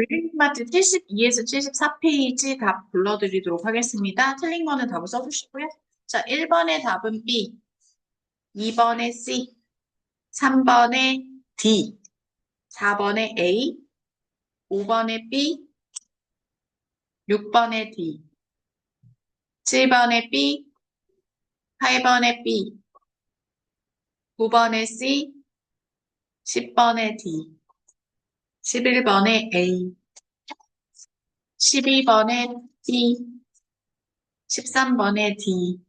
블링마트 72에서 74페이지 답 불러드리도록 하겠습니다. 틀린 거는 답을 써주시고요. 자, 1번의 답은 B, 2번의 C, 3번의 D, 4번의 A, 5번의 B, 6번의 D, 7번의 B, 8번의 B, 9번의 C, 10번의 D, 11번의 A, 12번의 D, 13번의 D,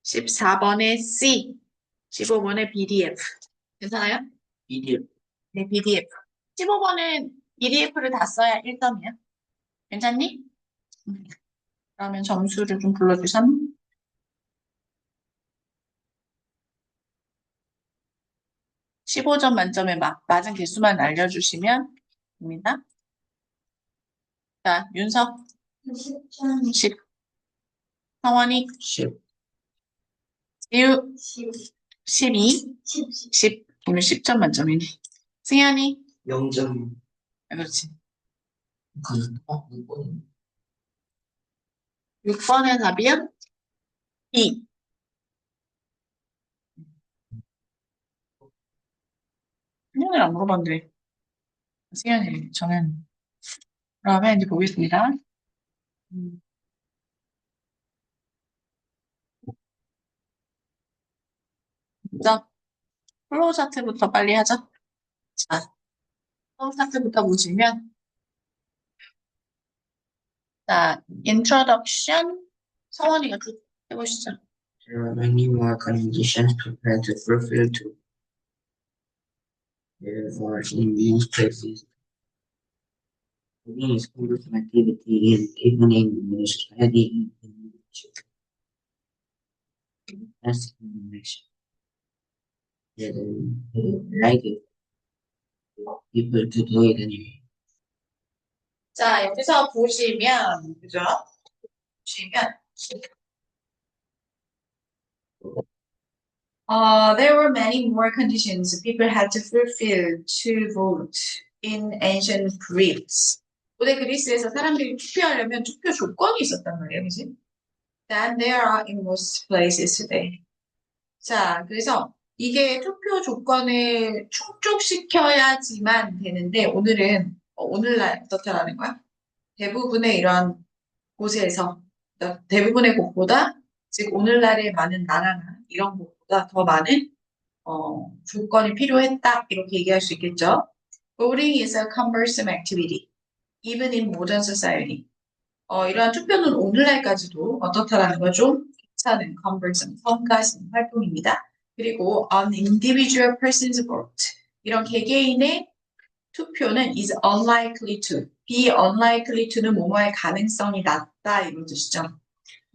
14번의 C, 15번의 BDF. 괜찮아요? BDF. 네, BDF. 15번은 BDF를 다 써야 1점이야. 괜찮니? 그러면 점수를 좀 불러주삼. 15점 만점에 맞은 개수만 알려주시면 됩니다. 자, 윤석. 10. 성원이. 10. 지우. 12. 10. 오늘 10점 만점이네. 승현이. 0점. 그렇지. 6번. 6번의 답이요? B. 승현이를 안 물어봤는데. 승현이, 저는. 그러면 이제 보겠습니다. 먼저, 플로우 차트부터 빨리 하죠. 자, 플로우 차트부터 보시면, 자, introduction. 성원이가 쭉 해보시죠. There are many more conditions prepared to fulfill to. Therefore, in most cases, any school's activity is evening with studying as information. Like it, people to do it anyway. 자, 여기서 보시면, 그죠? 보시면, there were many more conditions people had to fulfill to vote in ancient Greece. 고대 그리스에서 사람들이 투표하려면 투표 조건이 있었단 말이에요, 그지? Than there are in most places today. 자, 그래서 이게 투표 조건을 충족시켜야지만 되는데, 오늘은, 오늘날 어떻다라는 거야? 대부분의 이런 곳에서, 대부분의 곳보다, 즉, 오늘날의 많은 나라나 이런 곳보다 더 많은, 조건이 필요했다. 이렇게 얘기할 수 있겠죠. Voting is a cumbersome activity, even in modern society. 이러한 투표는 오늘날까지도 어떻다라는 걸 좀 괜찮은 cumbersome, 성가신 활동입니다. 그리고 an individual person's vote, 이런 개개인의 투표는 is unlikely to, be unlikely to는 뭐뭐할 가능성이 낮다 이런 뜻이죠.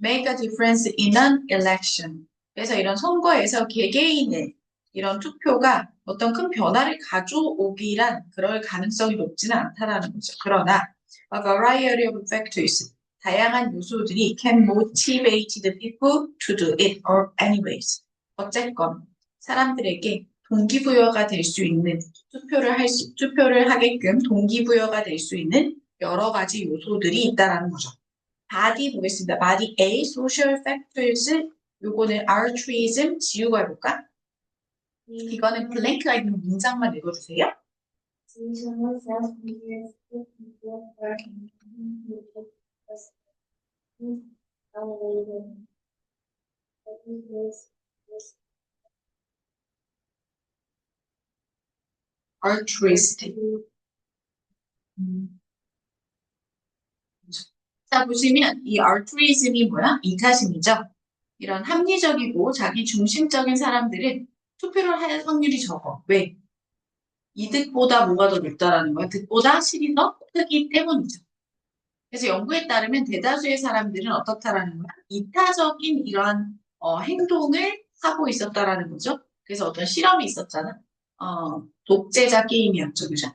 Make a difference in an election. 그래서 이런 선거에서 개개인의 이런 투표가 어떤 큰 변화를 가져오기란 그럴 가능성이 높지는 않다라는 거죠. 그러나 a variety of factors, 다양한 요소들이 can motivate the people to do it or anyways. 어쨌건 사람들에게 동기부여가 될 수 있는 투표를 하게끔 동기부여가 될 수 있는 여러 가지 요소들이 있다라는 거죠. 바디 보겠습니다. 바디 A, social factors. 요거는 altruism 지우고 해볼까? 이거는 블랭크가 있는 문장만 읽어주세요. altruistic. 자, 보시면 이 altruism이 뭐야? 이타심이죠. 이런 합리적이고 자기 중심적인 사람들은 투표를 할 확률이 적어. 왜? 이득보다 뭐가 더 높다라는 거야? 득보다 실이 더 크기 때문이죠. 그래서 연구에 따르면 대다수의 사람들은 어떻다라는 거야? 이타적인 이러한 행동을 하고 있었다라는 거죠. 그래서 어떤 실험이 있었잖아. 독재자 게임이었죠, 그죠?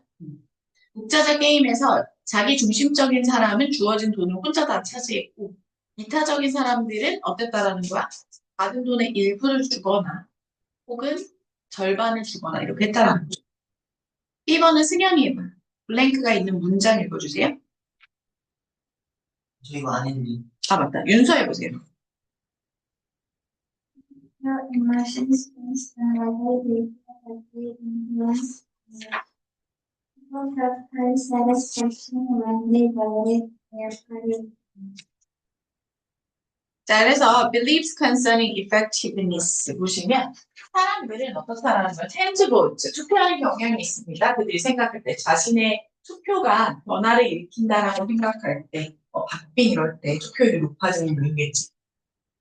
독재자 게임에서 자기 중심적인 사람은 주어진 돈을 혼자 다 차지했고, 이타적인 사람들은 어땠다라는 거야? 받은 돈의 일부를 주거나, 혹은 절반을 주거나 이렇게 했다라는 거죠. 1번은 승현이 해봐. 블랭크가 있는 문장 읽어주세요. 저 이거 안 했는데. 아, 맞다. 윤서 해보세요. Your emotions constantly influence people have high satisfaction when they validate their career. 자, 그래서 beliefs concerning effectiveness 보시면 사람들은 어떻다라는 걸 tend to vote, 투표하는 경향이 있습니다. 그들이 생각할 때 자신의 투표가 변화를 일으킨다라고 생각할 때, 박빙 이럴 때 투표율이 높아지는 의미겠지.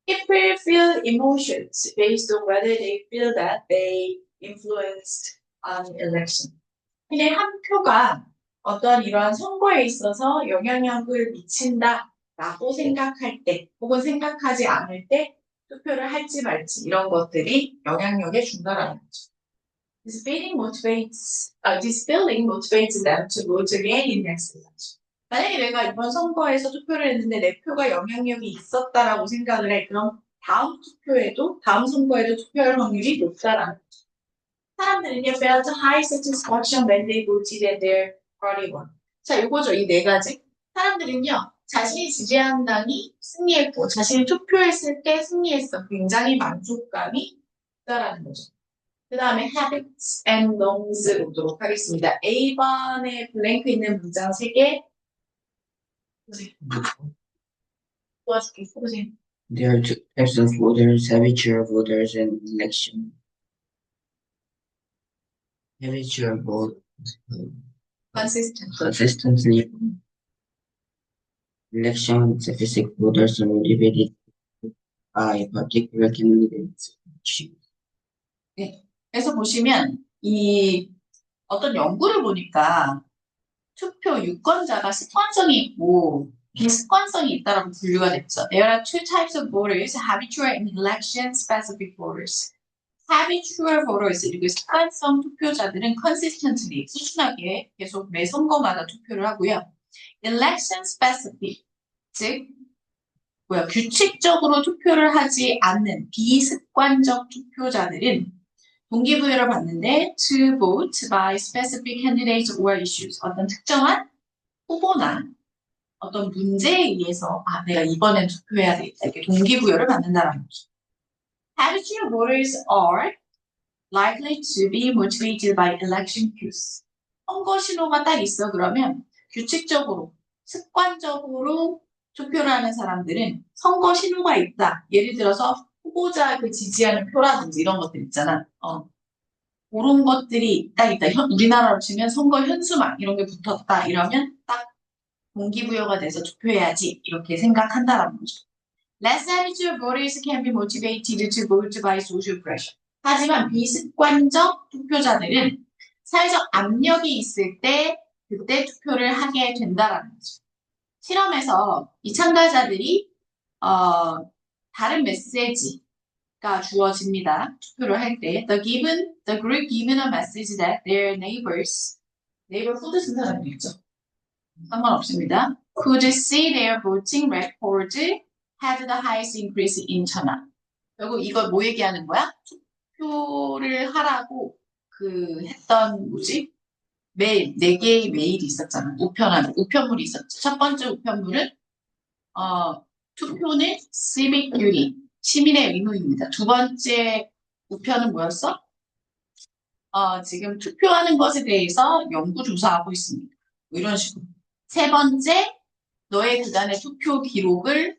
People feel emotions based on whether they feel that they influenced an election. 근데 한 표가 어떤 이러한 선거에 있어서 영향력을 미친다라고 생각할 때, 혹은 생각하지 않을 때 투표를 할지 말지 이런 것들이 영향력에 준다라는 거죠. This feeling motivates them to vote again in next election. 만약에 내가 이번 선거에서 투표를 했는데 내 표가 영향력이 있었다라고 생각을 해. 그럼 다음 선거에도 투표할 확률이 높다라는 거죠. 사람들은요, felt high satisfaction when they voted and their party won. 자, 이거죠. 이 네 가지. 사람들은요, 자신이 지지한 당이 승리했고, 자신이 투표했을 때 승리했어. 굉장히 만족감이 있다라는 거죠. 그 다음에 habits and norms 보도록 하겠습니다. A번에 블랭크 있는 문장 3개. 도와줄게. 보세요. There are two types of voters, habitual voters and election. Habitual vote Consistent. consistently. Election specific voters are motivated by particular candidates. 그래서 보시면 이 어떤 연구를 보니까 투표 유권자가 습관성이 있고 비습관성이 있다라고 분류가 됐죠. There are two types of voters, habitual and election-specific voters. habitual voters, 그리고 습관성 투표자들은 consistently, 꾸준하게 계속 매 선거마다 투표를 하고요. election-specific, 즉 규칙적으로 투표를 하지 않는 비습관적 투표자들은 동기부여를 받는데 to vote by specific candidates or issues. 어떤 특정한 후보나 어떤 문제에 의해서 내가 이번엔 투표해야 되겠다. 이렇게 동기부여를 받는다는 거죠. Habitual voters are likely to be motivated by election cues. 선거 신호가 딱 있어. 그러면 규칙적으로, 습관적으로 투표를 하는 사람들은 선거 신호가 있다. 예를 들어서 후보자 지지하는 표라든지 이런 것들 있잖아. 그런 것들이 딱 있다. 우리나라로 치면 선거 현수막 이런 게 붙었다. 이러면 딱 동기부여가 돼서 투표해야지. 이렇게 생각한다라는 거죠. Less habitual voters can be motivated to vote by social pressure. 하지만 비습관적 투표자들은 사회적 압력이 있을 때 그때 투표를 하게 된다라는 거죠. 실험에서 이 참가자들이 다른 메시지가 주어집니다. 투표를 할 때 the group given a message that their neighbors, neighborhood 쓴 사람도 있죠. 상관없습니다. could see their voting record had the highest increase in turnout. 결국 이걸 뭐 얘기하는 거야? 투표를 하라고 했던 메일, 4개의 메일이 있었잖아. 우편물이 있었죠. 첫 번째 우편물은 투표는 civic duty, 시민의 의무입니다. 두 번째 우편은 뭐였어? 지금 투표하는 것에 대해서 연구조사하고 있습니다. 뭐 이런 식으로. 세 번째, 너의 그간의 투표 기록을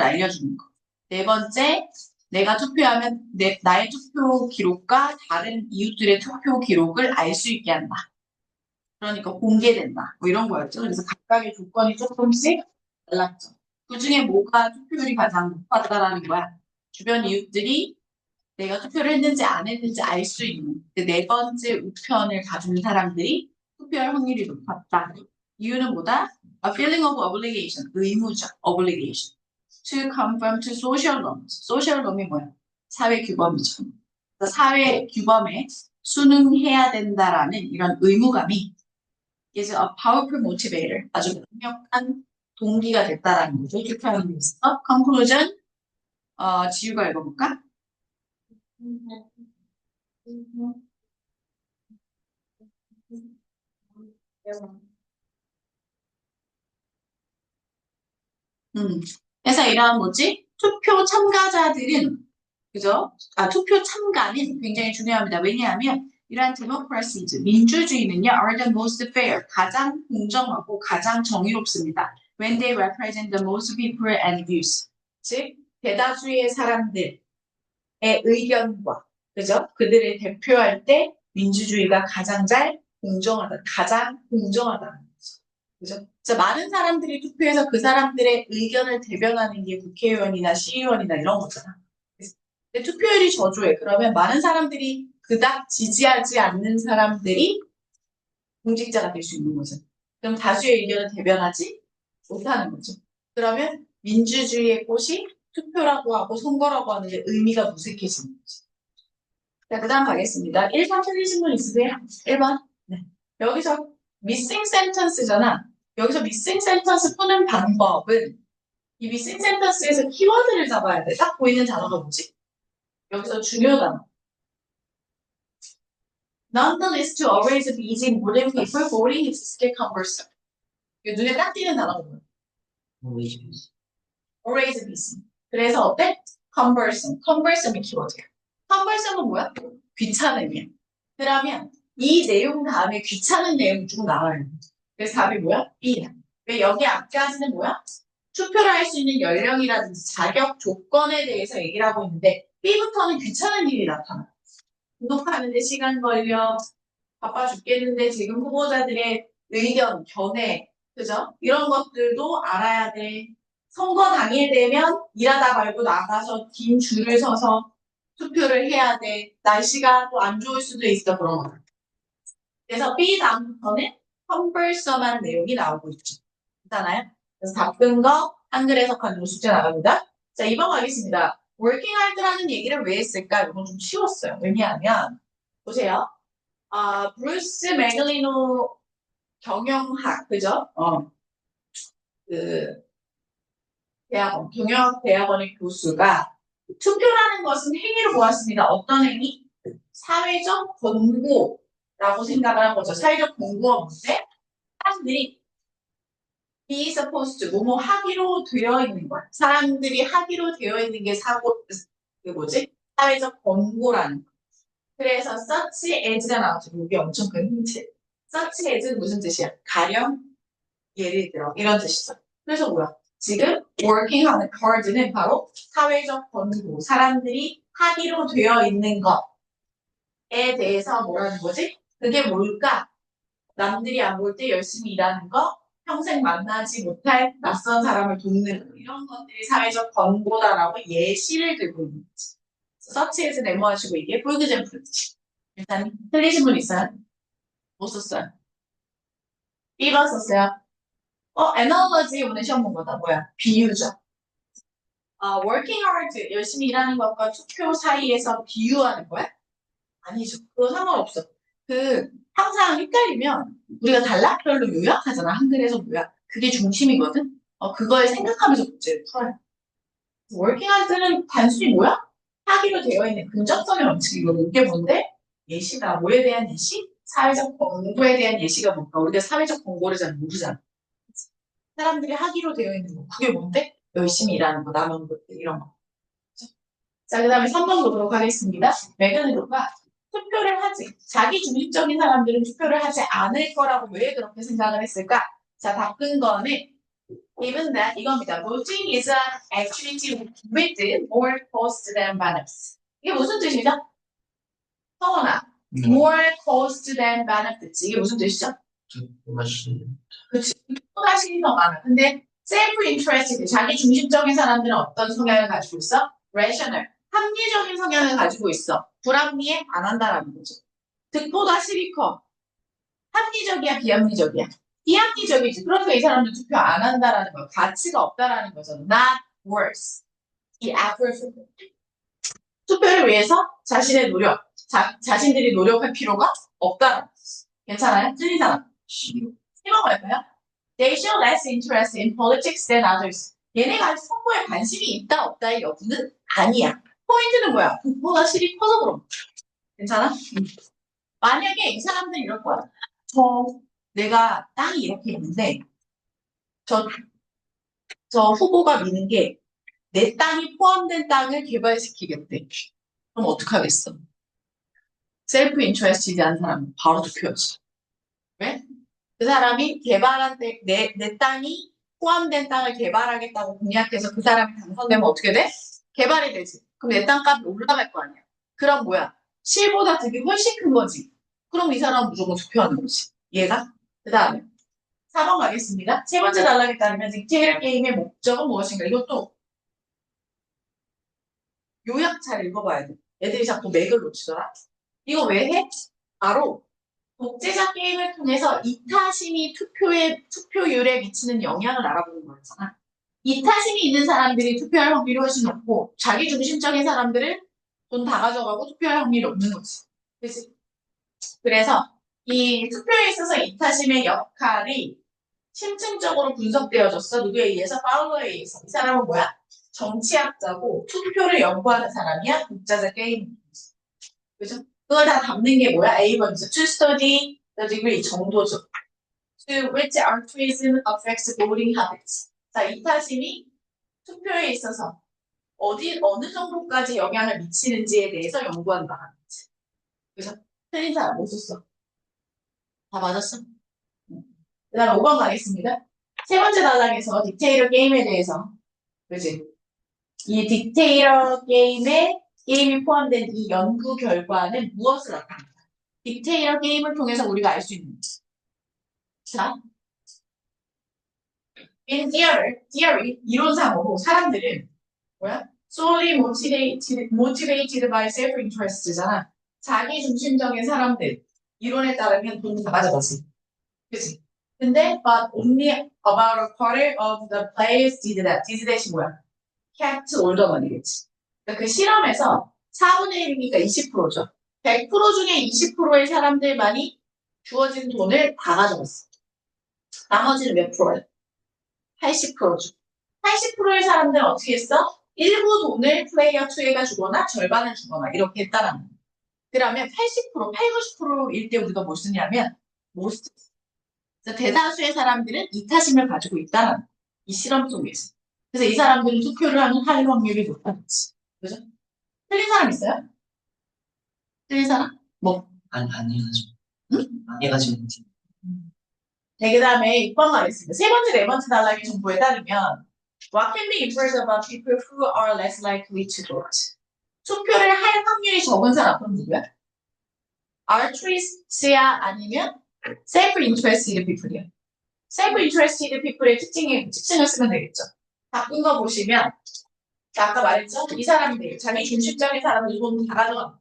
알려주는 거. 네 번째, 내가 투표하면 나의 투표 기록과 다른 이웃들의 투표 기록을 알 수 있게 한다. 그러니까 공개된다. 뭐 이런 거였죠. 그래서 각각의 조건이 조금씩 달랐죠. 그 중에 뭐가 투표율이 가장 높았다라는 거야. 주변 이웃들이 내가 투표를 했는지 안 했는지 알 수 있는 그 네 번째 우편을 가진 사람들이 투표할 확률이 높았다. 이유는 뭐다? A feeling of obligation, 의무적 obligation. To conform to social norms. social norm이 뭐야? 사회 규범이죠. 사회 규범에 순응해야 된다라는 이런 의무감이 is a powerful motivator. 아주 강력한 동기가 됐다라는 거죠. 투표하는 데 있어서. conclusion, 지우가 읽어볼까? 그래서 이런 뭐지? 투표 참가자들은 그죠? 투표 참가는 굉장히 중요합니다. 왜냐하면 이러한 democracies, 민주주의는요, are the most fair, 가장 공정하고 가장 정의롭습니다. When they represent the most people and views. 즉, 대다수의 사람들의 의견과, 그죠? 그들을 대표할 때 민주주의가 가장 가장 공정하다는 거죠. 그죠? 그래서 많은 사람들이 투표해서 그 사람들의 의견을 대변하는 게 국회의원이나 시의원이나 이런 거잖아. 근데 투표율이 저조해. 그러면 많은 사람들이 그닥 지지하지 않는 사람들이 공직자가 될 수 있는 거죠. 그럼 다수의 의견을 대변하지 못하는 거죠. 그러면 민주주의의 꽃이 투표라고 하고 선거라고 하는데 의미가 무색해지는 거죠. 자, 그 다음 가겠습니다. 1번 틀리신 분 있으세요? 1번. 네. 여기서 missing sentence잖아. 여기서 missing sentence 푸는 방법은 이 missing sentence에서 키워드를 잡아야 돼. 딱 보이는 단어가 뭐지? 여기서 중요 단어. Nonetheless, to always be easy modern people, voting is still cumbersome. 이거 눈에 딱 띄는 단어가 뭐야? Always busy. 그래서 어때? Cumbersome. Cumbersome이 키워드야. Cumbersome은 뭐야? 귀찮음이야. 그러면 이 내용 다음에 귀찮은 내용이 쭉 나와요. 그래서 답이 뭐야? B야. 왜 여기 앞까지는 뭐야? 투표를 할 수 있는 연령이라든지 자격 조건에 대해서 얘기를 하고 있는데 B부터는 귀찮은 일이 나타나. 등록하는데 시간 걸려. 바빠 죽겠는데 지금 후보자들의 의견, 견해, 그죠? 이런 것들도 알아야 돼. 선거 당일 되면 일하다 말고 나가서 긴 줄을 서서 투표를 해야 돼. 날씨가 또 안 좋을 수도 있어, 그런 거. 그래서 B 다음부터는 컴벌썸한 내용이 나오고 있죠. 괜찮아요? 그래서 답변 거 한글 해석하는 거 숙제 나갑니다. 자, 2번 가겠습니다. working hard라는 얘기를 왜 했을까? 이건 좀 쉬웠어요. 왜냐하면 보세요. 브루스 맥글리노 경영학, 그죠? 그 대학원, 경영대학원의 교수가 투표라는 것은 행위로 보았습니다. 어떤 행위? 사회적 권고라고 생각을 한 거죠. 사회적 권고가 뭔데? 사람들이 be supposed to, 뭐뭐 하기로 되어 있는 거야. 사람들이 하기로 되어 있는 게 그 뭐지? 사회적 권고라는 거. 그래서 such as가 나왔죠. 이게 엄청 큰 힌트. such as는 무슨 뜻이야? 가령, 예를 들어 이런 뜻이죠. 그래서 뭐야? 지금 working 하는 hard는 바로 사회적 권고, 사람들이 하기로 되어 있는 것에 대해서 뭐라는 거지? 그게 뭘까? 남들이 안 볼 때 열심히 일하는 거, 평생 만나지 못할 낯선 사람을 돕는 거, 이런 것들이 사회적 권고다라고 예시를 들고 있는 거지. 서치에서 네모하시고 이게 풀그젠플 뜻이. 일단 틀리신 분 있어요? 못 썼어요. B번 썼어요. analogy 오늘 시험 본 거다. 뭐야? 비유죠. working hard, 열심히 일하는 것과 투표 사이에서 비유하는 거야? 아니죠. 그거 상관없어. 항상 헷갈리면 우리가 단락별로 요약하잖아. 한글에서 요약. 그게 중심이거든. 그걸 생각하면서 문제를 풀어요. working hard는 단순히 뭐야? 하기로 되어 있는 긍정성의 원칙이거든. 이게 뭔데? 예시다. 뭐에 대한 예시? 사회적 권고에 대한 예시가 뭘까? 우리가 사회적 권고를 잘 모르잖아. 사람들이 하기로 되어 있는 거. 그게 뭔데? 열심히 일하는 거, 남은 것들, 이런 거. 자, 그 다음에 3번 보도록 하겠습니다. 메가니로가 투표를 자기 중립적인 사람들은 투표를 하지 않을 거라고 왜 그렇게 생각을 했을까? 자, 바꾼 거는 given that 이겁니다. Voting is an activity with more cost than benefits. 이게 무슨 뜻이죠? 성원아, more cost than benefits. 이게 무슨 뜻이죠? 그치. 사실이 더 많아. 근데 self-interested, 자기 중심적인 사람들은 어떤 성향을 가지고 있어? rational, 합리적인 성향을 가지고 있어. 불합리해? 안 한다라는 거죠. 득보다 실이 커. 합리적이야, 비합리적이야? 비합리적이지. 그러니까 이 사람들 투표 안 한다라는 거야. 가치가 없다라는 거죠. Not worth. 이 effort. 투표를 위해서 자신의 노력, 자신들이 노력할 필요가 없다라는 거죠. 괜찮아요? 틀린 사람. 1번 갈까요? They show less interest in politics than others. 얘네가 선거에 관심이 있다 없다의 여부는 아니야. 포인트는 뭐야? 득보다 실이 커서 그런 거야. 괜찮아? 만약에 이 사람들이 이럴 거야. 내가 땅이 이렇게 있는데, 저 후보가 미는 게 내 땅이 포함된 땅을 개발시키겠대. 그럼 어떡하겠어? 셀프 인트레스티드한 사람은 바로 투표였어. 왜? 그 사람이 내 땅이 포함된 땅을 개발하겠다고 공약해서 그 사람이 당선되면 어떻게 돼? 개발이 되지. 그럼 내 땅값이 올라갈 거 아니야. 그럼 뭐야? 실보다 득이 훨씬 큰 거지. 그럼 이 사람은 무조건 투표하는 거지. 이해가? 그 다음에 4번 가겠습니다. 세 번째 단락에 따르면 딕테일 게임의 목적은 무엇인가? 이것도 요약 잘 읽어봐야 돼. 애들이 자꾸 맥을 놓치더라. 이거 왜 해? 바로 독재자 게임을 통해서 이타심이 투표율에 미치는 영향을 알아보는 거였잖아. 이타심이 있는 사람들이 투표할 확률이 훨씬 높고, 자기중심적인 사람들은 돈 다 가져가고 투표할 확률이 없는 거지. 그치? 그래서 이 투표에 있어서 이타심의 역할이 심층적으로 분석되어졌어. 누구에 의해서? 파울러에 의해서. 이 사람은 뭐야? 정치학자고 투표를 연구하는 사람이야. 독자자 게임. 그죠? 그걸 다 담는 게 뭐야? A번째. To study the degree. 정도죠. To which altruism affects voting habits. 자, 이타심이 투표에 있어서 어느 정도까지 영향을 미치는지에 대해서 연구한다. 그죠? 틀린 사람 못 썼어. 다 맞았어? 그 다음에 5번 가겠습니다. 세 번째 단락에서 딕테이터 게임에 대해서. 그지? 이 딕테이터 게임이 포함된 이 연구 결과는 무엇을 나타냅니까? 딕테이터 게임을 통해서 우리가 알 수 있는. 자, in theory, 이론상으로 사람들은 뭐야? solely motivated by self-interest잖아. 자기 중심적인 사람들. 이론에 따르면 돈 다 가져가지. 그치? 근데 but only about a quarter of the players did that. did that이 뭐야? kept all the money겠지. 그러니까 그 실험에서 4분의 1이니까 20%죠. 100% 중에 20%의 사람들만이 주어진 돈을 다 가져갔어. 나머지는 몇 프로야? 80%죠. 80%의 사람들은 어떻게 했어? 일부 돈을 플레이어 2에가 주거나 절반을 주거나 이렇게 했다라는 거야. 그러면 80%, 90%일 때 우리가 뭘 쓰냐면 most. 대다수의 사람들은 이타심을 가지고 있다는 거야. 이 실험 속에서. 그래서 이 사람들은 투표를 할 확률이 높다는 거지. 그죠? 틀린 사람 있어요? 틀린 사람? 뭐? 안 해가지고. 응? 안 해가지고. 네, 그 다음에 6번 가겠습니다. 세 번째, 네 번째 단락의 정보에 따르면 What can be inferred about people who are less likely to vote? 투표를 할 확률이 적은 사람은 누구야? altruist야 아니면 self-interested people이야? self-interested people의 특징을 쓰면 되겠죠. 바꾼 거 보시면 자, 아까 말했죠? 이 사람들, 자기 중심적인 사람들 돈 다 가져가.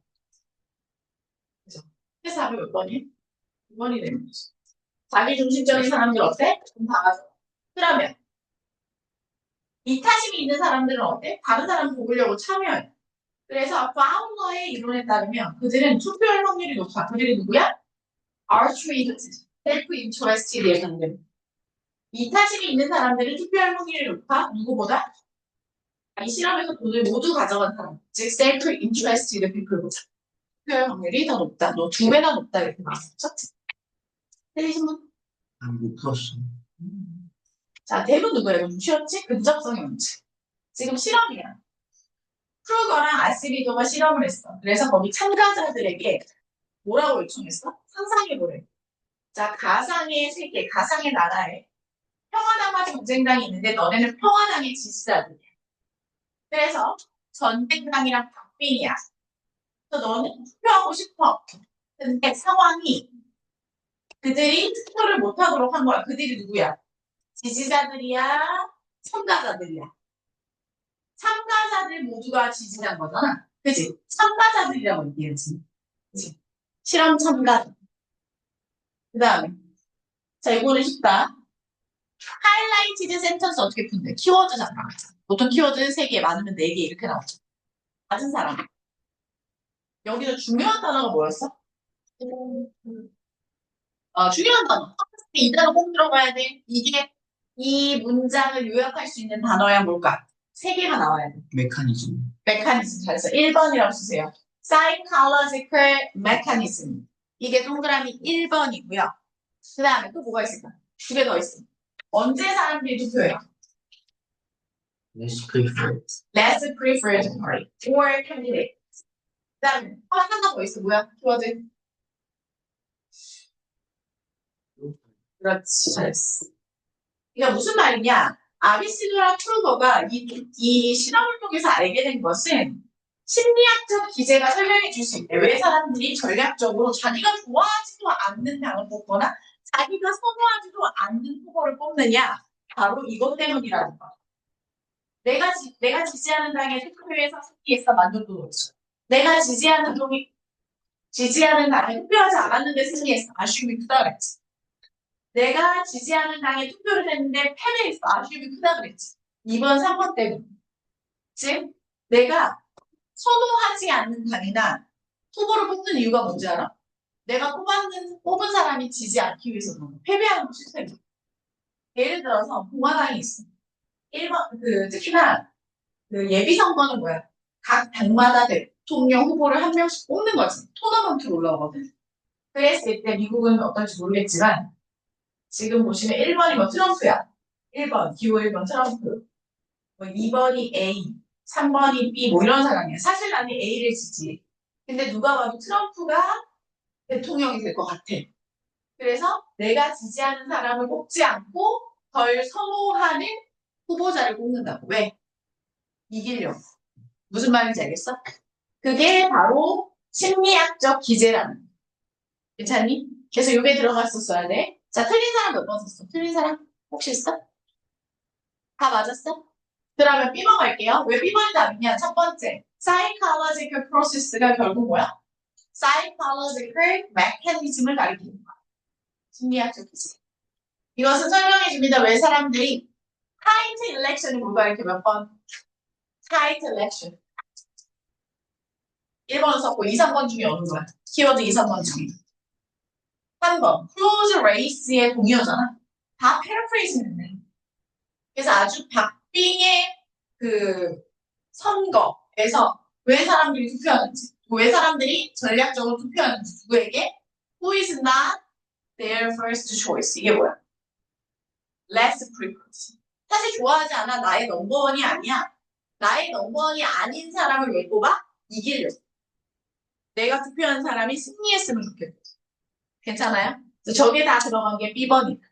그죠? 그래서 답이 몇 번이에요? 2번이 되는 거죠. 자기 중심적인 사람들 어때? 돈 다 가져가. 그러면 이타심이 있는 사람들은 어때? 다른 사람 보려고 참여해. 그래서 파울러의 이론에 따르면 그들은 투표할 확률이 높아. 그들이 누구야? altruist, self-interested에 해당됩니다. 이타심이 있는 사람들은 투표할 확률이 높아. 누구보다? 이 실험에서 돈을 모두 가져간 사람, 즉 self-interested people보다 투표할 확률이 더 높다. 너 2배나 높다 이렇게 나왔었죠? 틀리신 분? 못 풀었어. 자, 대부분 누구예요? 좀 쉬웠지? 근접성의 문제. 지금 실험이야. 프루거랑 아스리도가 실험을 했어. 그래서 거기 참가자들에게 뭐라고 요청했어? 상상해보래. 자, 가상의 세계, 가상의 나라에 평화당과 전쟁당이 있는데 너네는 평화당의 지지자들이야. 그래서 전쟁당이랑 박빙이야. 그래서 너는 투표하고 싶어. 근데 상황이 그들이 투표를 못하도록 한 거야. 그들이 누구야? 지지자들이야? 참가자들이야? 참가자들 모두가 지지한 거잖아. 그치? 참가자들이라고 얘기했지. 그치? 실험 참가자. 그 다음에. 자, 이거는 쉽다. 하이라이티드 센텐스 어떻게 푼대? 키워드잖아. 보통 키워드는 3개, 많으면 4개 이렇게 나오죠. 맞은 사람. 여기서 중요한 단어가 뭐였어? 중요한 단어. 이 단어 꼭 들어가야 돼. 이 문장을 요약할 수 있는 단어야 뭘까? 3개가 나와야 돼. 메커니즘. 메커니즘 잘했어. 1번이라고 쓰세요. psychological mechanism. 이게 동그라미 1번이고요. 그 다음에 또 뭐가 있을까? 두 개 더 있어. 언제 사람들이 투표해요? less preferred, Less preferred party or candidate. 그 다음에 하나 더 있어. 뭐야? 키워드. 그렇지, 잘했어. 이게 무슨 말이냐? 아비시도라 프루거가 이 실험을 통해서 알게 된 것은 심리학적 기제가 설명해 줄 수 있대. 왜 사람들이 전략적으로 자기가 좋아하지도 않는 당을 뽑거나 자기가 선호하지도 않는 후보를 뽑느냐? 바로 이것 때문이라는 거야. 내가 지지하는 당의 투표에서 승리했어. 만족도 높죠. 내가 지지하는 당에 투표하지 않았는데 승리했어. 아쉬움이 크다 그랬지. 내가 지지하는 당에 투표를 했는데 패배했어. 아쉬움이 크다 그랬지. 2번, 3번 때문에. 즉, 내가 선호하지 않는 당이나 후보를 뽑는 이유가 뭔지 알아? 내가 뽑은 사람이 지지 않기 위해서 그런 거야. 패배하는 거 싫대. 예를 들어서 공화당이 있어. 1번, 특히나 예비 선거는 뭐야? 각 당마다 대통령 후보를 한 명씩 뽑는 거지. 토너먼트로 올라오거든. 그랬을 때 미국은 어떨지 모르겠지만 지금 보시면 1번이 뭐 트럼프야. 1번, 기호 1번 트럼프. 뭐 2번이 A, 3번이 B, 뭐 이런 사람이야. 사실 나는 A를 지지. 근데 누가 봐도 트럼프가 대통령이 될 것 같아. 그래서 내가 지지하는 사람을 뽑지 않고 덜 선호하는 후보자를 뽑는다고. 왜? 이기려고. 무슨 말인지 알겠어? 그게 바로 심리학적 기제라는 거야. 괜찮니? 그래서 요게 들어갔었어야 돼. 자, 틀린 사람 몇 번 썼어? 틀린 사람 혹시 있어? 다 맞았어? 그러면 B번 갈게요. 왜 B번이 답이냐? 첫 번째, psychological process가 결국 뭐야? psychological mechanism을 가리키는 거야. 심리학적 기제. 이것은 설명해 줍니다. 왜 사람들이 tight election이 뭘 가리켜 몇 번? tight election. 1번을 썼고 2, 3번 중에 어느 거야? 키워드 2, 3번 중에. 3번, close race의 동의어잖아. 다 paraphrase 했네. 그래서 아주 박빙의 선거에서 왜 사람들이 투표하는지, 왜 사람들이 전략적으로 투표하는지, 누구에게? Who is not their first choice. 이게 뭐야? Less preferred. 사실 좋아하지 않아. 나의 넘버원이 아니야. 나의 넘버원이 아닌 사람을 왜 뽑아? 이기려고. 내가 투표한 사람이 승리했으면 좋겠고. 괜찮아요? 저게 다 들어간 게 B번이다.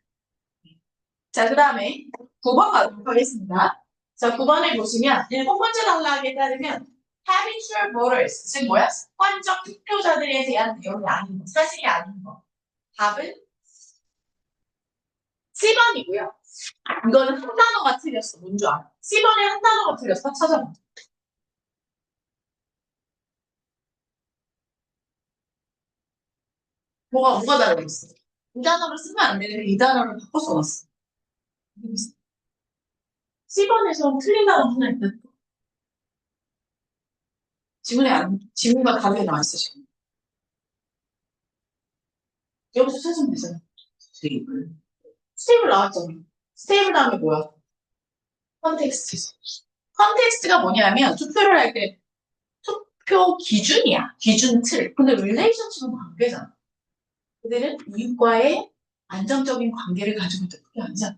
자, 그 다음에 9번 가도록 하겠습니다. 자, 9번에 보시면 7번째 단락에 따르면 habitual voters, 즉 뭐야? 습관적 투표자들에 대한 내용이 아닌 거, 사실이 아닌 거. 답은 10번이고요. 이거는 한 단어가 틀렸어. 뭔지 알아? 10번에 한 단어가 틀렸어. 찾아봐. 뭐가 다르겠어? 이 단어를 쓰면 안 되는데 이 단어를 바꿔 써놨어. 10번에서 틀린 단어 하나 있다. 지문과 답이 나와있어, 지금. 여기서 찾으면 되잖아. stable, 스테이블 나왔잖아. 스테이블 다음에 뭐야? 컨텍스트지. 컨텍스트가 뭐냐면 투표를 할 때 투표 기준이야. 기준 틀. 근데 릴레이션십은 관계잖아. 그들은 이웃과의 안정적인 관계를 가지고 있다. 그게 아니잖아.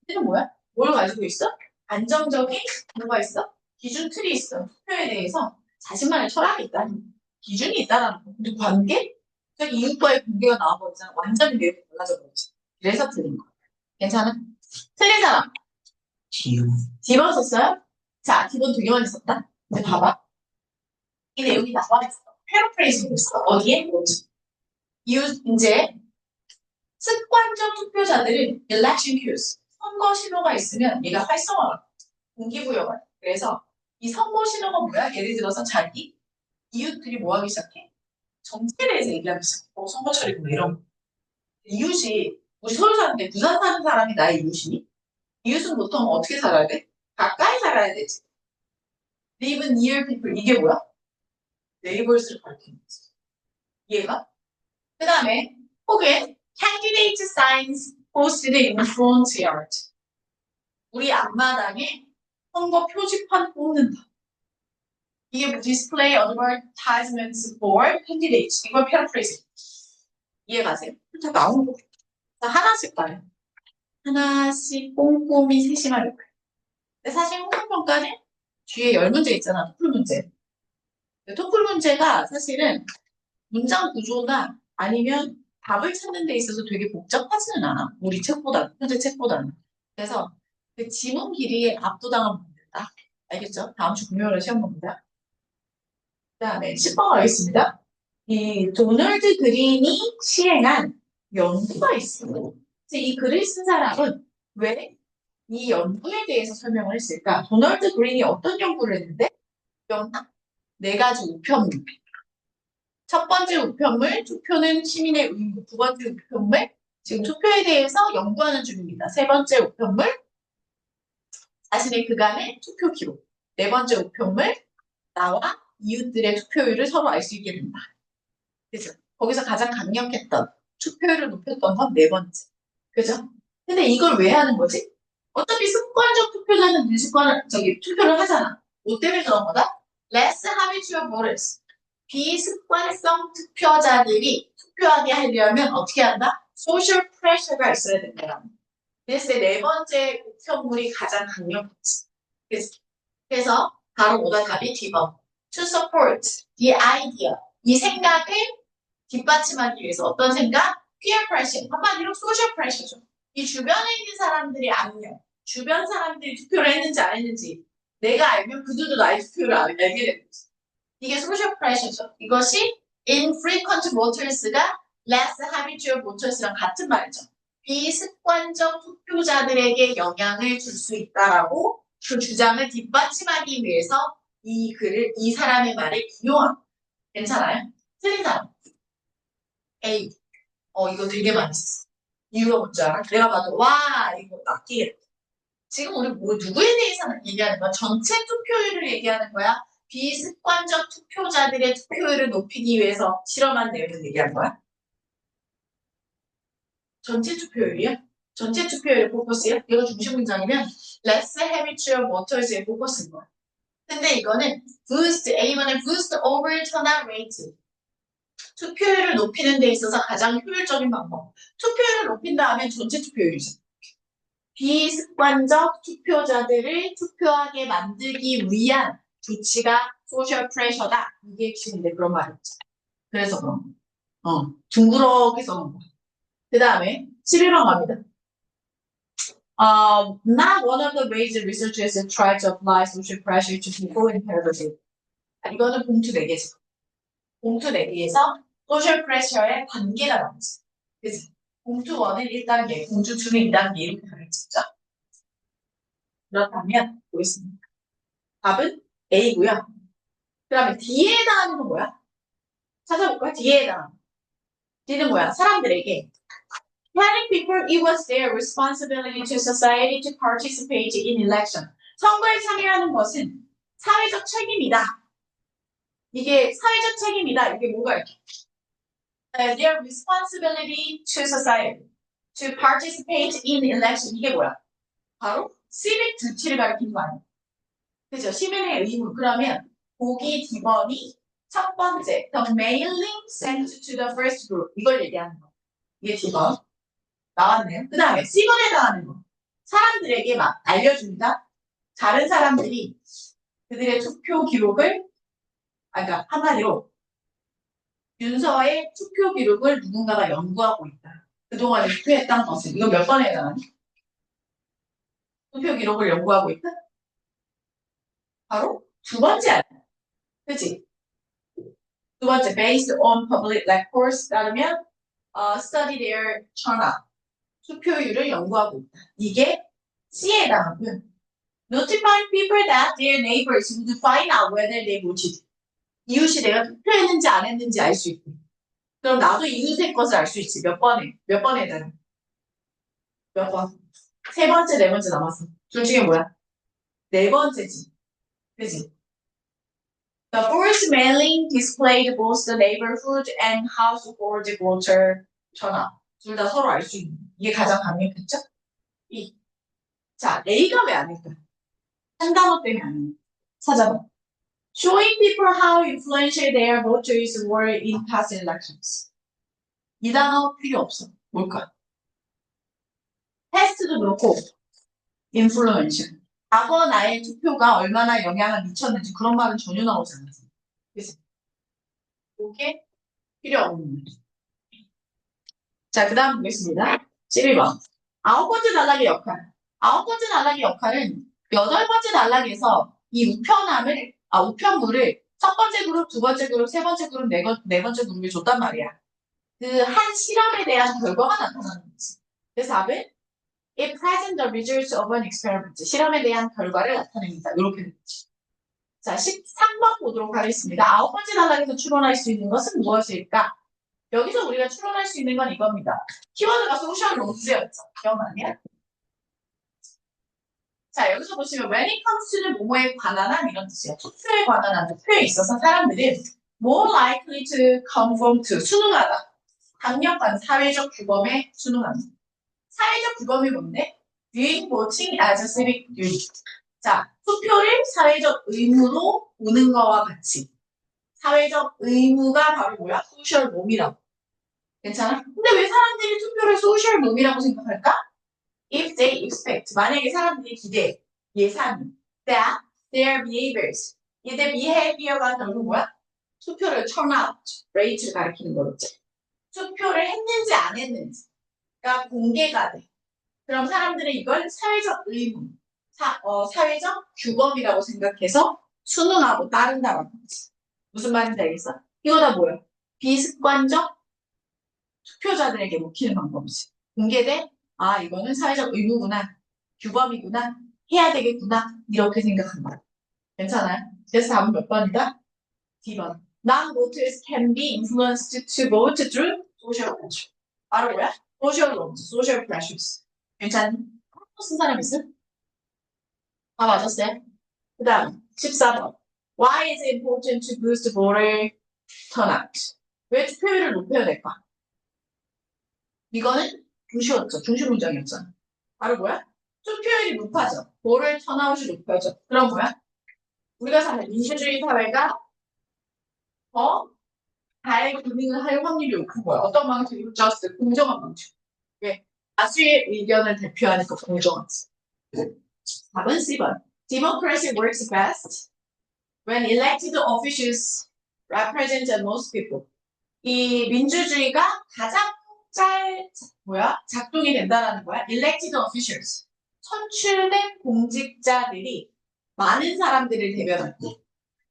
그들은 뭐야? 뭘 가지고 있어? 안정적인 뭐가 있어? 기준 틀이 있어. 투표에 대해서 자신만의 철학이 있다는 기준이 있다는 거. 근데 관계? 저기 이웃과의 관계가 나와버리잖아. 완전히 내용이 달라져 버리지. 그래서 틀린 거야. 괜찮아? 틀린 사람. D번 썼어요? 자, D번 2개만 있었다. 이제 봐봐. 이 내용이 나와 있어. 패러프레이징 됐어. 어디에? 뭐지? 이제 습관적 투표자들은 election cues, 선거 신호가 있으면 얘가 활성화가 동기부여가 돼. 그래서 이 선거 신호가 뭐야? 예를 들어서 자기 이웃들이 뭐 하기 시작해? 정치에 대해서 얘기하기 시작해. 선거철이구나 이런 거. 이웃이 우리 서울 사는데 부산 사는 사람이 나의 이웃이니? 이웃은 보통 어떻게 살아야 돼? 가까이 살아야 되지. live near people 이게 뭐야? neighbors를 가리키는 거지. 이해가? 그 다음에 혹은 candidate signs posted in front yard. 우리 앞마당에 선거 표지판 뽑는다. 이게 display advertisements for candidates. 이걸 paraphrase. 이해가세요? 다 나온 거. 자, 하나씩 봐요. 하나씩 꼼꼼히 세심하려고 해요. 근데 사실 홍성평가는 뒤에 10문제 있잖아, 토플 문제. 근데 토플 문제가 사실은 문장 구조나 아니면 답을 찾는 데 있어서 되게 복잡하지는 않아. 우리 책보다, 현재 책보다는. 그래서 그 지문 길이에 압도당하면 안 된다. 알겠죠? 다음 주 금요일에 시험 봅니다. 그 다음에 10번 가겠습니다. 이 도널드 그린이 시행한 연구가 있어요. 이 글을 쓴 사람은 왜 이 연구에 대해서 설명을 했을까? 도널드 그린이 어떤 연구를 했는데? 연합 네 가지 우편물. 첫 번째 우편물, 투표는 시민의 의무. 두 번째 우편물, 지금 투표에 대해서 연구하는 중입니다. 세 번째 우편물, 자신의 그간의 투표 기록. 네 번째 우편물, 나와 이웃들의 투표율을 서로 알 수 있게 된다. 그죠? 거기서 가장 강력했던, 투표율을 높였던 건 네 번째. 그죠? 근데 이걸 왜 하는 거지? 어차피 습관적 투표자는 투표를 하잖아. 뭐 때문에 그런 거다? Less habitual voters. 비습관성 투표자들이 투표하게 하려면 어떻게 한다? Social pressure가 있어야 된다. 그래서 네 번째 우편물이 가장 강력했지. 그래서 바로 오다 답이 D번. To support the idea. 이 생각을 뒷받침하기 위해서 어떤 생각? Peer pressure. 한마디로 social pressure죠. 이 주변에 있는 사람들이 알면 주변 사람들이 투표를 했는지 안 했는지 내가 알면 그들도 나의 투표를 알게 되는 거지. 이게 social pressure죠. 이것이 infrequent voters가 less habitual voters랑 같은 말이죠. 비습관적 투표자들에게 영향을 줄 수 있다라고 그 주장을 뒷받침하기 위해서 이 사람의 말을 인용합니다. 괜찮아요? 틀린 사람. A. 이거 되게 많이 썼어. 이유가 뭔지 알아? 내가 봐도 이거 낚이겠다. 지금 우리 누구에 대해서 얘기하는 거야? 전체 투표율을 얘기하는 거야? 비습관적 투표자들의 투표율을 높이기 위해서 실험한 내용을 얘기한 거야? 전체 투표율이야? 전체 투표율의 포커스야? 이거 중심 문장이면 less habitual voters의 포커스인 거야. 근데 이거는 A번은 boost over turnout rate. 투표율을 높이는 데 있어서 가장 효율적인 방법. 투표율을 높인 다음에 전체 투표율이죠. 비습관적 투표자들을 투표하게 만들기 위한 조치가 소셜 프레셔다. 이게 핵심인데 그런 말이었죠. 그래서 그런 거. 둥그렇게 써놓은 거. 그 다음에 11번 갑니다. Not one of the ways the researchers try to apply social pressure to people in poverty. 이거는 봉투 4개죠. 봉투 4개에서 소셜 프레셔의 단계가 나오지. 그치? 봉투 1은 1단계, 봉투 2는 2단계 이렇게 가르쳤죠. 그렇다면 보겠습니다. 답은 A고요. 그 다음에 D에 해당하는 건 뭐야? 찾아볼까? D에 해당하는 거. D는 뭐야? 사람들에게 telling people it was their responsibility to society to participate in election. 선거에 참여하는 것은 사회적 책임이다. 이게 사회적 책임이다. 이게 뭐가 이렇게? Their responsibility to society to participate in election. 이게 뭐야? 바로 civic duty를 가리키는 거 아니야? 그죠? 시민의 의무. 그러면 보기 D번이 첫 번째, the mailing sent to the first group. 이걸 얘기하는 거. 이게 D번. 나왔네요. 그 다음에 C번에 해당하는 거. 사람들에게 막 알려줍니다. 다른 사람들이 그들의 투표 기록을, 그러니까 한마디로 윤서의 투표 기록을 누군가가 연구하고 있다. 그동안 투표했던 것은. 이거 몇 번에 해당하니? 투표 기록을 연구하고 있다? 바로 두 번째 아니야. 그치? 두 번째, based on public records 따르면 study their turnout. 투표율을 연구하고 있다. 이게 C에 해당하고요. Notifying people that their neighbors would find out whether they voted. 이웃이 내가 투표했는지 안 했는지 알 수 있고. 그럼 나도 이웃의 것을 알 수 있지. 몇 번에 해당해? 몇 번? 세 번째, 네 번째 남았어. 둘 중에 뭐야? 네 번째지. 그치? The first mailing displayed both the neighborhood and household voter turnout. 둘 다 서로 알 수 있는. 이게 가장 강력했죠? 자, A가 왜 아닐까? 한 단어 때문에 아닐까? 찾아봐. Showing people how influential their voters were in past elections. 이 단어 필요 없어. 뭘까? 테스트도 그렇고, 인플루언셜. 과거 나의 투표가 얼마나 영향을 미쳤는지 그런 말은 전혀 나오지 않았어. 그래서 이게 필요 없는 거예요. 자, 그 다음 보겠습니다. 12번. 아홉 번째 단락의 역할. 아홉 번째 단락의 역할은 여덟 번째 단락에서 이 우편물을 첫 번째 그룹, 두 번째 그룹, 세 번째 그룹, 네 번째 그룹에 줬단 말이야. 그 한 실험에 대한 결과가 나타나는 거지. 그래서 답은 It presents the results of an experiment. 실험에 대한 결과를 나타냅니다. 이렇게 되죠. 자, 13번 보도록 하겠습니다. 아홉 번째 단락에서 추론할 수 있는 것은 무엇일까? 여기서 우리가 추론할 수 있는 건 이겁니다. 키워드가 소셜 롱스였죠. 기억나냐? 자, 여기서 보시면 when it comes to는 뭐뭐에 관한 한 이런 뜻이에요. 투표에 관한 한 투표에 있어서 사람들은 more likely to conform to 순응하다. 강력한 사회적 규범에 순응합니다. 사회적 규범이 뭔데? Viewing voting as a civic duty. 자, 투표를 사회적 의무로 보는 거와 같이 사회적 의무가 바로 뭐야? 소셜 놈이라고. 괜찮아? 근데 왜 사람들이 투표를 소셜 놈이라고 생각할까? If they expect, 만약에 사람들이 기대, 예상, that their behaviors, 얘들 behavior가 결국 뭐야? 투표를 turnout, rate를 가리키는 거겠지. 투표를 했는지 안 했는지가 공개가 돼. 그럼 사람들은 이걸 사회적 의무, 사회적 규범이라고 생각해서 순응하고 따른다는 거지. 무슨 말인지 알겠어? 이거 다 뭐야? 비습관적 투표자들에게 먹히는 방법이지. 공개돼? 아, 이거는 사회적 의무구나. 규범이구나. 해야 되겠구나. 이렇게 생각한 거야. 괜찮아요? 그래서 답은 몇 번이다? D번. Non-voters can be influenced to vote through social pressure. 바로 뭐야? social norms, social pressures. 괜찮니? 쓴 사람 있어? 다 맞았어요? 그 다음 14번. Why is it important to boost voter turnout? 왜 투표율을 높여야 될까? 이거는 중시였죠. 중시 문장이었잖아. 바로 뭐야? 투표율이 높아져. voter turnout이 높아져. 그럼 뭐야? 우리가 사는 민주주의 사회가 더 잘 기능을 할 확률이 높은 거야. 어떤 방식으로? just 공정한 방식. 왜? 다수의 의견을 대표하니까 공정하지. 답은 C번. Democracy works best when elected officials represent most people. 이 민주주의가 가장 작동이 된다는 거야. Elected officials. 선출된 공직자들이 많은 사람들을 대변한다.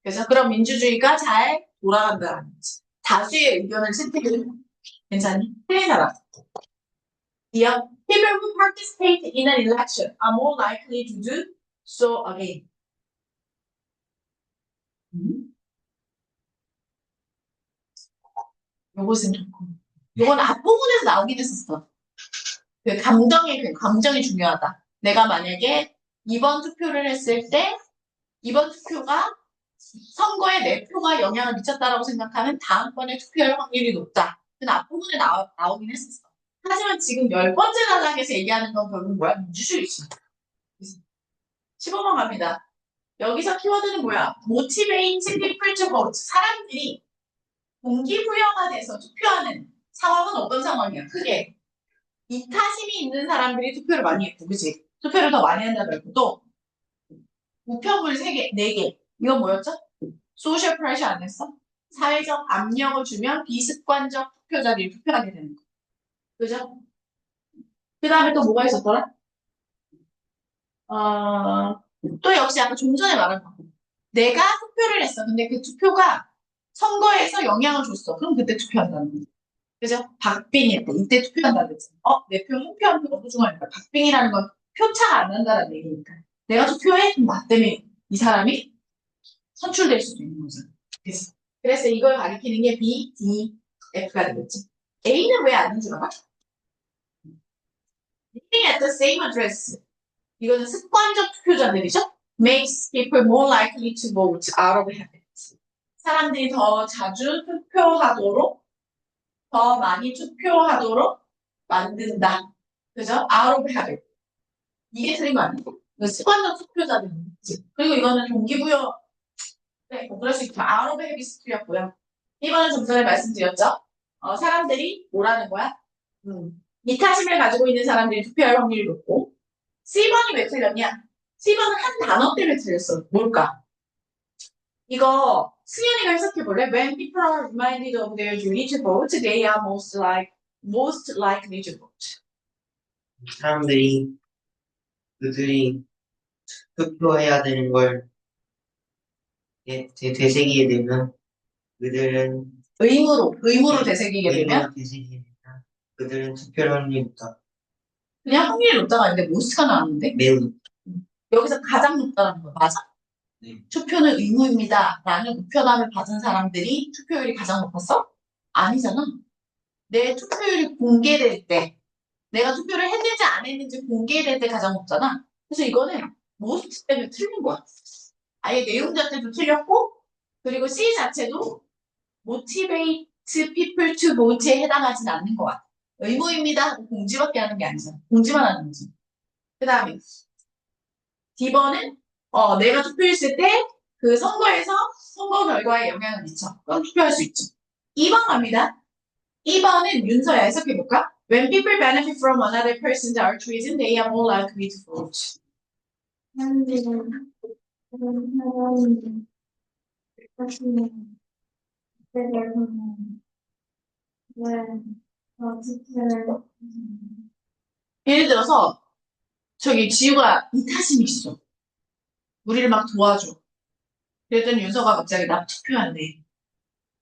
그래서 그런 민주주의가 잘 돌아간다는 거지. 다수의 의견을 채택을 괜찮니? 틀린 사람. People who participate in an election are more likely to do so again. 요것은 좋고. 요건 앞부분에서 나오긴 했었어. 감정이 중요하다. 내가 만약에 이번 투표를 했을 때, 이번 투표가 선거에 내 표가 영향을 미쳤다라고 생각하면 다음번에 투표할 확률이 높다. 그 앞부분에 나오긴 했었어. 하지만 지금 10번째 단락에서 얘기하는 건 결국 뭐야? 민주주의지. 15번 갑니다. 여기서 키워드는 뭐야? motivate people to vote. 사람들이 동기부여가 돼서 투표하는 상황은 어떤 상황이야? 크게 이타심이 있는 사람들이 투표를 많이 했고, 그치? 투표를 더 많이 한다고 또 우편물 3개, 4개. 이건 뭐였죠? 소셜 프레셔 안 했어? 사회적 압력을 주면 비습관적 투표자들이 투표하게 되는 거. 그죠? 그 다음에 또 뭐가 있었더라? 또 역시 아까 좀 전에 말한 거. 내가 투표를 했어. 근데 그 투표가 선거에서 영향을 줬어. 그럼 그때 투표한다는 거지. 그죠? 박빙일 때, 이때 투표한다는 거지. 내 표, 한 표 한 표가 소중하니까. 박빙이라는 건 표차가 안 난다는 얘기니까. 내가 투표해? 그럼 나 때문에 이 사람이 선출될 수도 있는 거잖아. 그래서 이걸 가리키는 게 B, D, F가 되겠지. A는 왜 아닌 줄 알아? Living at the same address. 이거는 습관적 투표자들이죠? Makes people more likely to vote out of habit. 사람들이 더 자주 투표하도록, 더 많이 투표하도록 만든다. 그죠? Out of habit. 이게 틀린 거 아니에요? 습관적 투표자들이지. 그리고 이거는 동기부여, 그럴 수 있지만 out of habit이었고요. 이번엔 좀 전에 말씀드렸죠? 사람들이 뭐라는 거야? 이타심을 가지고 있는 사람들이 투표할 확률이 높고, C번이 왜 틀렸냐? C번은 한 단어 때문에 틀렸어. 뭘까? 이거 승현이가 해석해 볼래? When people are reminded of their duty to vote, they are most likely to vote. 사람들이 그들이 투표해야 되는 걸 되새기게 되면 그들은 의무로 되새기게 되면 그들은 투표를 확률이 높다. 그냥 확률이 높다가 아닌데 most가 나왔는데 매우 여기서 가장 높다는 거 맞아? 네. 투표는 의무입니다. 라는 우편함을 받은 사람들이 투표율이 가장 높았어? 아니잖아. 내 투표율이 공개될 때, 내가 투표를 했는지 안 했는지 공개될 때 가장 높잖아. 그래서 이거는 most 때문에 틀린 거야. 아예 내용 자체도 틀렸고, 그리고 C 자체도 motivate people to vote에 해당하진 않는 것 같아. 의무입니다 하고 공지밖에 하는 게 아니잖아. 공지만 하는 거지. 그 다음에 D번은 내가 투표했을 때 그 선거 결과에 영향을 미쳐. 그럼 투표할 수 있죠. 2번 갑니다. 2번은 윤서야 해석해볼까? When people benefit from another person's altruism, they are more likely to vote. 사람들은 그런 사람이 것이면 그들은 투표를 예를 들어서 저기 지우가 이타심이 있어. 우리를 막 도와줘. 그랬더니 윤서가 갑자기 나 투표한대.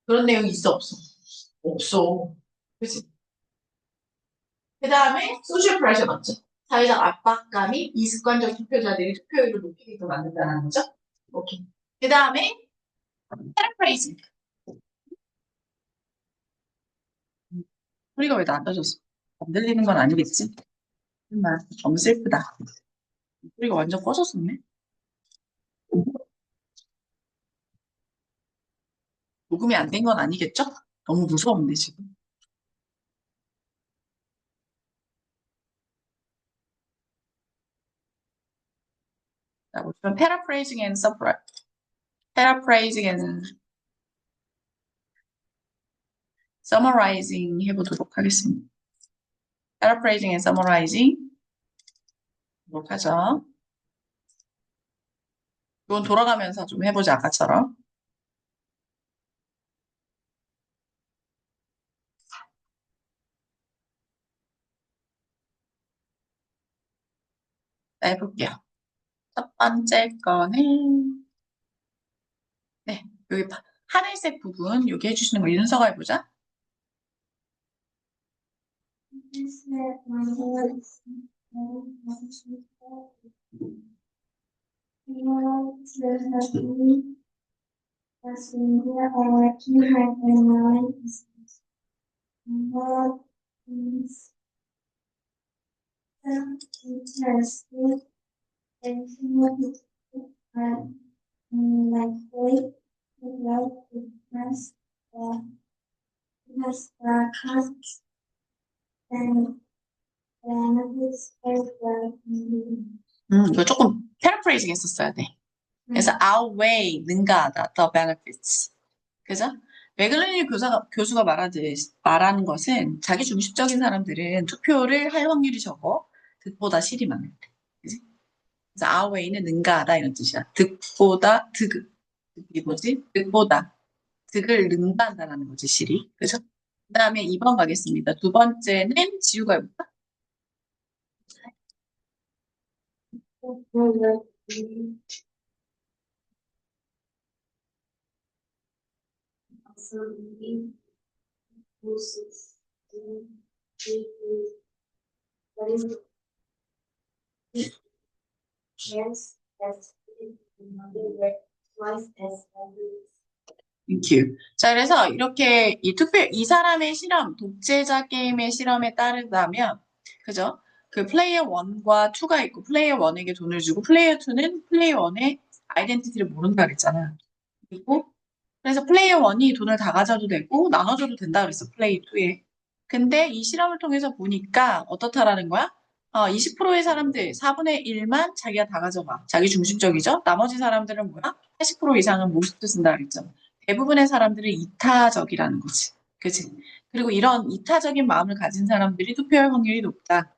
그런 내용이 있어 없어? 없어. 그치? 그 다음에 소셜 프레셔 맞죠? 사회적 압박감이 이습관적 투표자들이 투표율을 높이게끔 만든다는 거죠. 오케이. 그 다음에 패러프레이징. 소리가 왜 낮아졌어? 안 들리는 건 아니겠지? 정말 너무 슬프다. 소리가 완전 꺼졌었네. 녹음이 안 된 건 아니겠죠? 너무 무서운데 지금. 자, 우선 paraphrasing and summarizing 해보도록 하겠습니다. paraphrasing and summarizing 해보도록 하죠. 이건 돌아가면서 좀 해보자, 아까처럼. 자, 해볼게요. 첫 번째 거는 네, 여기 하늘색 부분 여기 해주시는 거 윤서가 해보자. 이거 조금 paraphrasing 했었어야 돼. 그래서 outweigh, 능가하다, the benefits. 그죠? 맥글린리 교수가 말하는 것은 자기 중심적인 사람들은 투표를 할 확률이 적어 득보다 실이 많은데. 그지? 그래서 outweigh는 능가하다 이런 뜻이야. 득이 뭐지? 득보다. 득을 능가한다라는 거지, 실이. 그죠? 그 다음에 2번 가겠습니다. 두 번째는 지우가 해볼까? Thank you. 자, 그래서 이렇게 이 사람의 실험, 독재자 게임의 실험에 따르다면, 그죠? 그 플레이어 1과 2가 있고, 플레이어 1에게 돈을 주고, 플레이어 2는 플레이어 1의 아이덴티티를 모른다 그랬잖아. 그리고, 그래서 플레이어 1이 돈을 다 가져도 되고, 나눠줘도 된다 그랬어, 플레이어 2에. 근데 이 실험을 통해서 보니까 어떻다라는 거야? 20%의 사람들, 4분의 1만 자기가 다 가져가. 자기 중심적이죠? 나머지 사람들은 뭐야? 80% 이상은 모스트 쓴다 그랬죠. 대부분의 사람들은 이타적이라는 거지. 그치? 그리고 이런 이타적인 마음을 가진 사람들이 투표할 확률이 높다.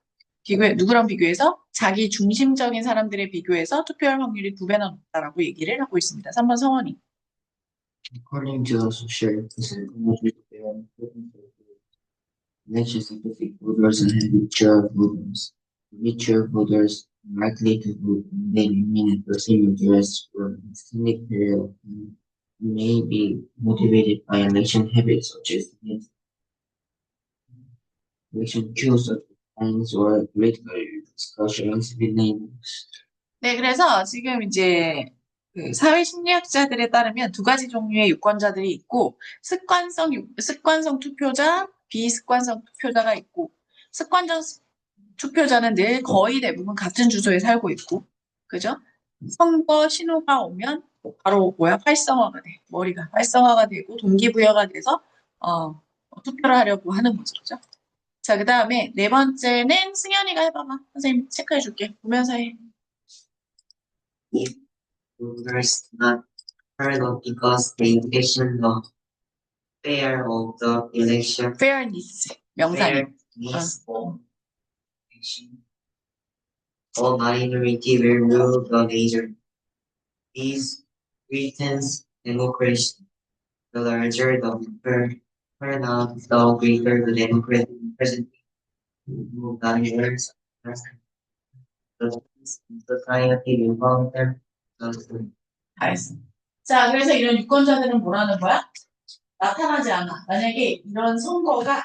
누구랑 비교해서? 자기 중심적인 사람들에 비교해서 투표할 확률이 2배나 높다라고 얘기를 하고 있습니다. 3번 성원이. According to the social psychology, there are important election specific voters and habitual voters. Habitual voters are likely to vote when they remain at the same address for an extended period of time and may be motivated by election habits such as election queues of signs or political discussions with neighbors. 네, 그래서 지금 이제 그 사회 심리학자들에 따르면 2가지 종류의 유권자들이 있고 습관성 투표자, 비습관성 투표자가 있고 습관적 투표자는 늘 거의 대부분 같은 주소에 살고 있고 그죠? 선거 신호가 오면 바로 활성화가 돼. 머리가 활성화가 되고 동기부여가 돼서 투표를 하려고 하는 거죠. 그죠? 자, 그 다음에 4번째는 승현이가 해봐봐. 선생님 체크해줄게. 보면서 해. If voters not parallel because the indication of fair of the election fairness 명사님. fairness of election, all minority will rule the nation. These threatens democracy. The larger the turnout, the greater the democratic representation of the leaders. The society will counter the 잘했어. 자, 그래서 이런 유권자들은 뭐라는 거야? 나타나지 않아. 만약에 이런 선거가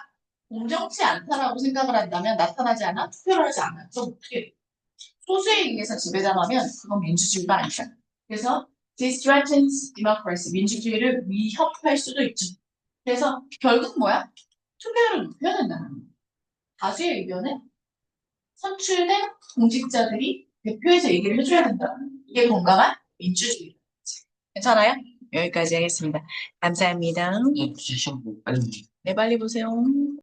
공정치 않다라고 생각을 한다면 나타나지 않아? 투표를 하지 않아. 좀 어떻게 돼? 소수에 의해서 지배당하면 그건 민주주의가 아니잖아. 그래서 this threatens democracy. 민주주의를 위협할 수도 있지. 그래서 결국 뭐야? 투표율을 높여야 된다는 거야. 다수의 의견을 선출된 공직자들이 대표해서 얘기를 해줘야 된다. 이게 건강한 민주주의. 괜찮아요? 여기까지 하겠습니다. 감사합니다. 시험 빨리. 네, 빨리 보세요.